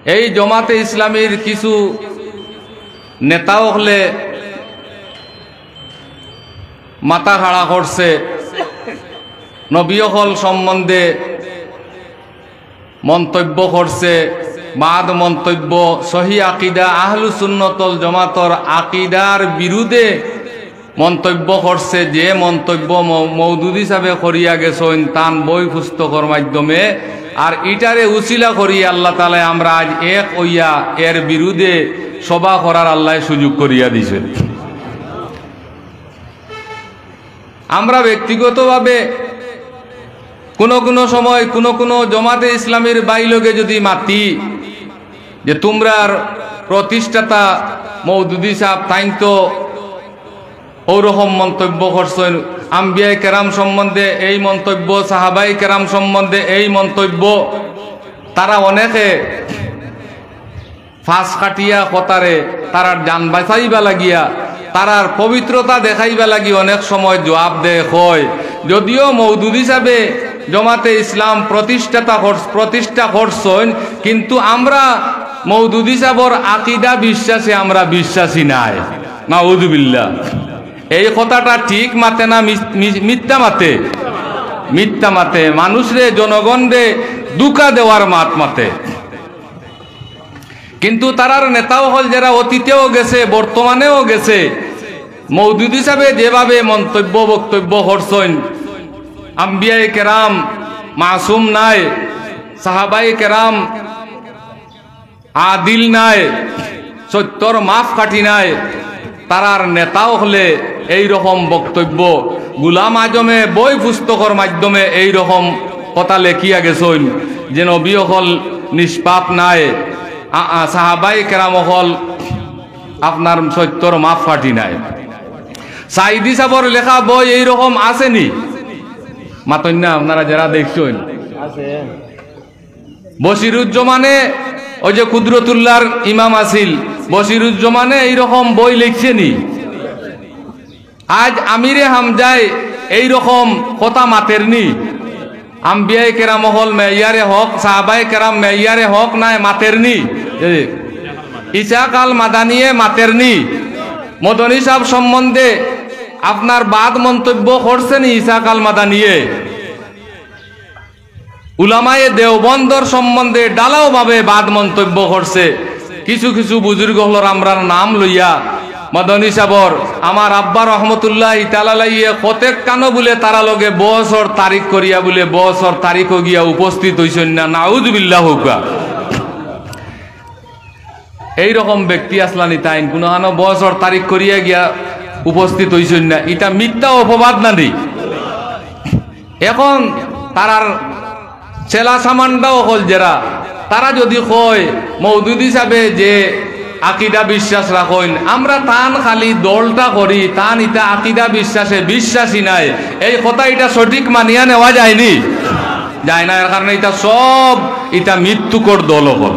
এই জামাতে ইসলামীর কিছু নেতাও হলে মাথা খাড়া করছে, নবী হল সম্বন্ধে মন্তব্য করছে, বাদ মন্তব্য সহি আকিদা আহলুস সুন্নাতুল জামাতর আকিদার বিরুদ্ধে মন্তব্য করছে। যে মন্তব্য মওদুদ হিসাবে করিয়া গেছেন তান বই পুস্তকের মাধ্যমে, আর ইটারে উসিলা করিয়া আল্লাহ তাআলা আমরা আজ এক হইয়া এর বিরুদ্ধে সভা করার আল্লাহ সুযোগ করিয়া দিয়েছেন। আমরা ব্যক্তিগতভাবে কোনো সময় কোনো জামাতে ইসলামীর বাইলগে যদি মাতি যে তোমরার প্রতিষ্ঠাতা মওদুদি সাহেব তাই তো ওরকম মন্তব্য করছেন, আম্বিয়ায়ে কেরাম সম্বন্ধে এই মন্তব্য, সাহাবায়ে কেরাম সম্বন্ধে এই মন্তব্য, তারা অনেকে ফাঁস কাটিয়া কতারে তারার জান বাঁচাইবা লাগিয়া তারার পবিত্রতা দেখাইবা লাগি অনেক সময় জবাব দেয় হয়। যদিও মওদুদ হিসাবে জামাতে ইসলাম প্রতিষ্ঠা করছেন, কিন্তু আমরা মওদুদ হিসাবর আকিদা বিশ্বাসে আমরা বিশ্বাসী নাই। নাউযুবিল্লাহ। এই কথাটা ঠিক মাতে না মিথ্যা মাতে? মিথ্যা মাতে। মানুষরে জনগণরে দুকা দেওয়ার মাতে। কিন্তু তারার নেতাও হল যারা অতীতেও গেছে বর্তমানেও গেছে, মওদুদ হিসাবে যেভাবে মন্তব্য বক্তব্য করছেন, আম্বিয়ায়ে কেরাম মাসুম নাই, সাহাবায়ে কেরাম আদিল নাই, সত্যর মাফ কাটি নাই, তারার নেতাও হলে এই রকম বক্তব্য গোলাম আজমে বই পুস্তকের মাধ্যমে এই রকম কথা লেখিয়া গেছেন যে নবী হল নিষ্পাপ নাই, সাহাবায়ে কেরাম হল আপনার সত্যর মাফ কাটি নাই। সাইদি সাবর লেখা বই এই রকম আসেনি? মাতন না আপনারা যারা দেখছেন। বশিরুজ্জামানে ওই যে কুদরতুল্লাহর ইমাম আসিল, বশিরুজ্জামানে এইরকম বই লিখছেনি? আজ আমিরে হামজায় এইরকম কথা মাতেরনি? আম্বিয়ায়ে কেরাম হল মেয়ারে হক, সাহাবায়ে কেরাম মেয়ারে হক নাই মাতেরনি? ইসাক আল মাদানিয়ে মাতেরনি? মদনী সাহেব সম্বন্ধে আপনার বাদ মন্তব্য করছেন ইসাক আল মাদানিয়ে? উলামায়ে দেওবন্দর সম্বন্ধে ডালাও ভাবে বাদ মন্তব্য করছে। কিছু বুজুর্গ হলর আমরা নাম লইয়া মদনী সাবর আমার আব্বা রহমতুল্লাহ তাআলাইয়ে প্রত্যেক কানো বলে তারা লগে বছর তারিখ করিয়া বলে বছর তারিখও গিয়া উপস্থিত হইছেন না। নাউযুবিল্লাহ। এইরকম ব্যক্তি আসলানি তাইন কোনো আনো বছর তারিখ করিয়া গিয়া উপস্থিত হইছেন না, এটা মিথ্যা অপবাদ না দি। এখন তারার চেলা সামানটাও হল যারা, তারা যদি কয় মওদুদ হিসাবে যে আকিদা বিশ্বাস রাখেন, আমরা তান খালি দলটা করি, তান ইটা আকিদা বিশ্বাসে বিশ্বাসী নাই, এই কথা এটা সঠিক মানিয়া নেওয়া যায়নি, যায় না। এর কারণে এটা সব এটা মৃত্যুকর দল হল,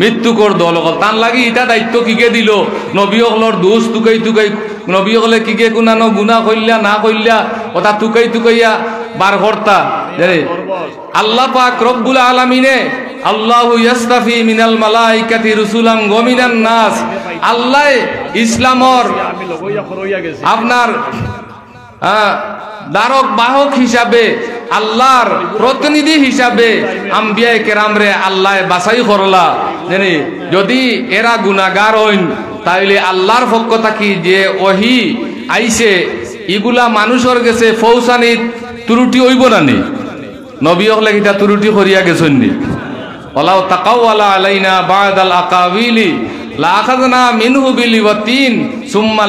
মৃত্যুকর দল হল। তার লাগি এটা দায়িত্ব কিকে দিল? নবী হলর দোষ তুকাই নবী হলে কিকে কোনানো গুনাহ কইলা না কইলা ওটা তুকাইয়া বার কর্তা। আল্লাহ পাক রব্বুল আলামিনে আল্লাহু ইয়াস্তাফি মিনাল মালাইকাতি রুসুলাম ওয়া মিনান নাস, আল্লাহ ইসলামর আপনার দারক বাহক হিসাবে, আল্লাহর প্রতিনিধি হিসাবে আম্বিয়ায়ে কেরামরে আল্লাহ বাছাই করলা। জানি যদি এরা গুনাহগার হইন তাইলে আল্লাহর পক্ষ থাকি যে ওহি আইছে এগুলা মানুষের গেছে ফৌসানি ত্রুটি হইব না নি? নবী হলে এটা ত্রুটি করিয়া গেছেন নি? ওয়ালাউ তাকাওয়ালা আলাইনা বাদাল আকাবিলি লাআখাযনা মিনহু বিল ওয়াতিন সুম্মা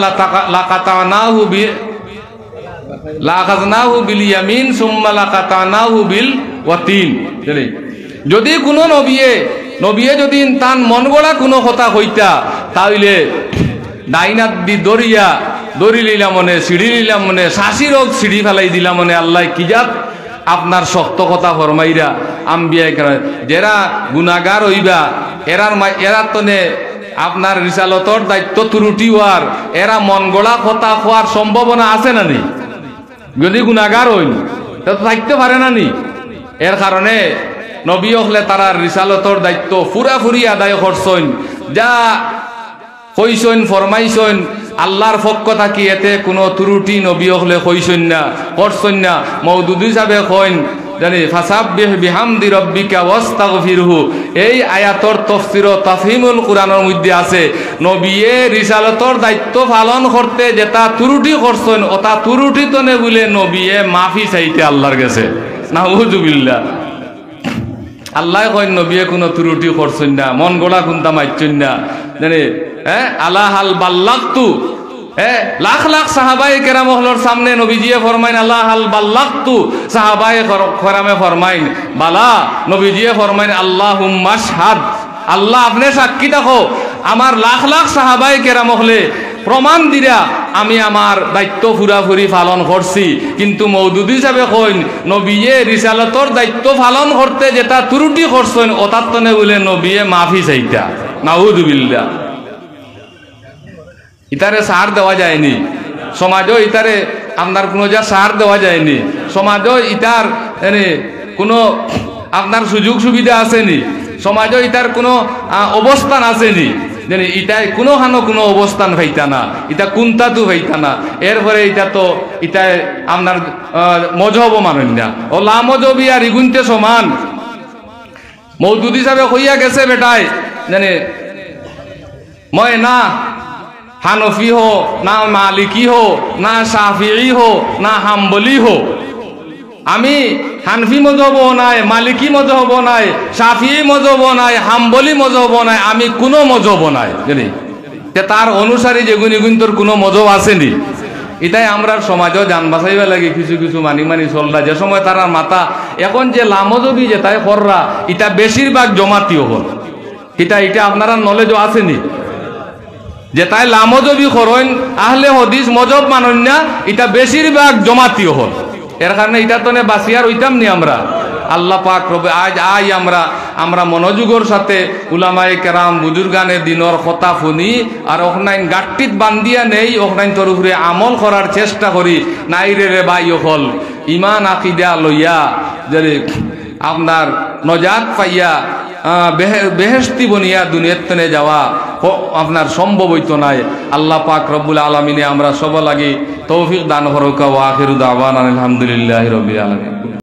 লাআখাযনাহু বিল ইয়ামিন সুম্মা লাকাতানাহু বিল ওয়াতিন। যদি কোনো নবিয়ে যদি তান মন গড়া কোনো কথা হইতা তাইলে ডাইনাত দি দড়ি লইলাম মনে, সিঁড়ি লইলাম মনে, শাসির হোক সিঁড়ি ফেলাই দিলাম মনে। আল্লাহ কি জাত আপনার শক্ত কথা ফরমাইরা আম্বিয়ায়ে কেরাম যারা গুনাহগার হইবা এরা তনে আপনার রিসালতর দায়িত্ব ত্রুটি হওয়ার, এরা মন গড়া কথা হওয়ার সম্ভাবনা আছে না নি? যদি গুনাহগার হইন তা তো থাকতে পারে না নি? এর কারণে নবী হলে তারা রিসালতর দায়িত্ব পুরাপুরি আদায় করছেন, যা কইসন ফরমাইছন আল্লাহর পক্ষ থাকি এতে কোনো ত্রুটি নবী হলে কইসন না, করছেন না। মওদুদ হিসাবে কইন জানি ফাসাব্বিহ বিহামদি রাব্বিকা ওয়াস্তাগফিরহু। এই আয়াতর তাফসীর ও তাফহিমুল কুরআনের মধ্যে আছে নবীয়ে রিসালাতর দায়িত্ব পালন করতে যেটা ত্রুটি করছেন ওটা ত্রুটি তো নে বলে নবীয়ে মাফি চাইতে আল্লাহর কাছে। নাউযুবিল্লাহ। আল্লাহ কইন নবীয়ে কোনো ত্রুটি করছেন না, মন গড়া কোনটা মাইছেন না জানি। আলা হাল বাল্লাগতু, লাখ লাখ সাহাবায়ে কেরাম হলর সামনে নবীজিয়ে ফরমাইন আল্লাহ হাল বাল্লাগতু, সাহাবায়ে কেরামে ফরমাইন বালা, নবীজিয়ে ফরমাইন আল্লাহুম্মা শাহাদ, আল্লাহ আপনি সাক্ষী দেখো আমার লাখ লাখ সাহাবায়ে কেরাম হলে প্রমাণ দিরা আমি আমার দায়িত্ব পুরাপুরি পালন করছি। কিন্তু মওদুদ হিসাবে কইন নবীয়ে রিসালাতর দায়িত্ব পালন করতে যেটা ত্রুটি করছেন ওটার তনে বলে নবীয়ে মাফি চাইতা। নাউযুবিল্লাহ। ইতারে সার দেওয়া যায়নি সমাজও, ইতারে আপনার কোনো যা সার দেওয়া যায়নি সমাজও, ইতার কোনো আপনার সুযোগ সুবিধা আসেনি সমাজও, ইতার কোনো অবস্থান আসেনি জানি। ইটাই কোনো হানো কোনো অবস্থান পাইতা না, ইটা কোনটা তো পাইতা না। এরপরে ইটা তো ইটাই আপনার মজহব মানেন না, ও লা মজহবি আর ইগুনতে সমান। মওদুদ হিসাবে কইয়া গেছে বেটায় জানি মই না হানফি হো, না মালিকি হো, না শাফিঈ হো, না হাম্বলি হো। আমি হানফি মজহব নাই, মালিকি মজহব নাই, শাফিঈ মজহব নাই, হাম্বলি মজহব নাই, আমি কোনো মজহব নাই জানি। তার অনুসারী যেগুন এগুন তোর কোনো মজহব আসেনি। এটাই আমরা সমাজও জান বাঁচাইবা লাগে কিছু কিছু মানি মানি চলরা, যে সময় তারা মাথা এখন যে লামজবি যে তাই কররা এটা বেশিরভাগ জমাতিও হল। এটা আপনারা নলেজও আসেনি যে তাই লামজবি করেন আহলে হদিস মজহব মানেন না, এটা বেশিরভাগ জমাতিও হল। এর কারণে এটা তো বাঁচিয়ার হইতাম নি আমরা। আল্লাহ পাক রবে আজ আমরা মনোযোগের সাথে উলামায়ে কেরাম বুজুর্গানের দিনের কথা শুনি আর ওখানে গাট্টিত বান্ধিয়া নেই, ওখানে তোর উপরে আমল করার চেষ্টা করি। নাই রে ভাই হল ইমান আকিদা লইয়া যে আপনার নজাত পাইয়া বেহেশতি বনিয়া দুনিয়ার তনে যাওয়া আপনার সম্ভব হইতো নাই। আল্লাহ পাক রব্বুল আলামিনে আমরা সব লাগি তৌফিক দান করুক। ওয়া আখিরু দাওয়ানা আলহামদুলিল্লাহি রাব্বিল আলামিন।